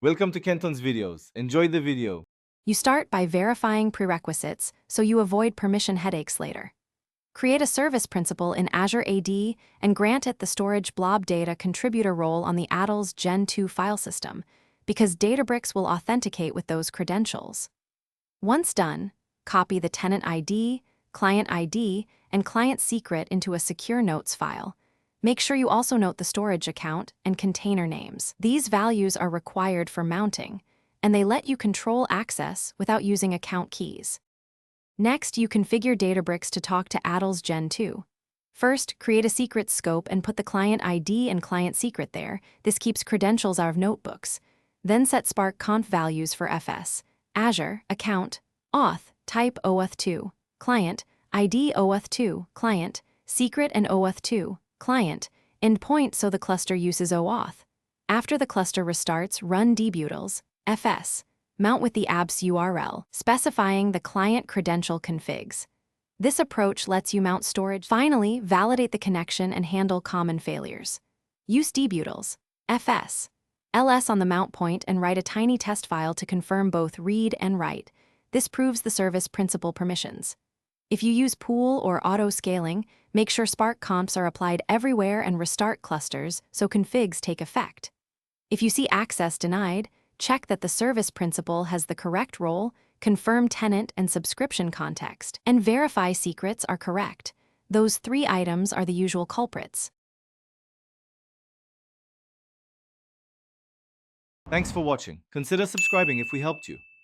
Welcome to Kenton's videos. Enjoy the video. You start by verifying prerequisites so you avoid permission headaches later. Create a service principal in Azure AD and grant it the storage blob data contributor role on the Adls Gen 2 file system, because Databricks will authenticate with those credentials. Once done, copy the tenant ID, and client secret into a secure notes file. Make sure you also note the storage account and container names. These values are required for mounting, and they let you control access without using account keys. Next, you configure Databricks to talk to Adls Gen 2. First, create a secret scope and put the client ID and client secret there. This keeps credentials out of notebooks. Then set Spark conf values for FS, Azure, account, auth, type OAuth2, client, ID OAuth2, client, secret and OAuth2, client, endpoint so the cluster uses OAuth. After the cluster restarts, run debutils, FS, mount with the apps URL, specifying the client credential configs. This approach lets you mount storage. Finally, validate the connection and handle common failures. Use debutils, FS, ls on the mount point and write a tiny test file to confirm both read and write. This proves the service principal permissions. If you use pool or auto-scaling, make sure Spark comps are applied everywhere and restart clusters so configs take effect. If you see access denied, check that the service principal has the correct role, confirm tenant and subscription context, and verify secrets are correct. Those 3 items are the usual culprits. Thanks for watching. Consider subscribing if we helped you.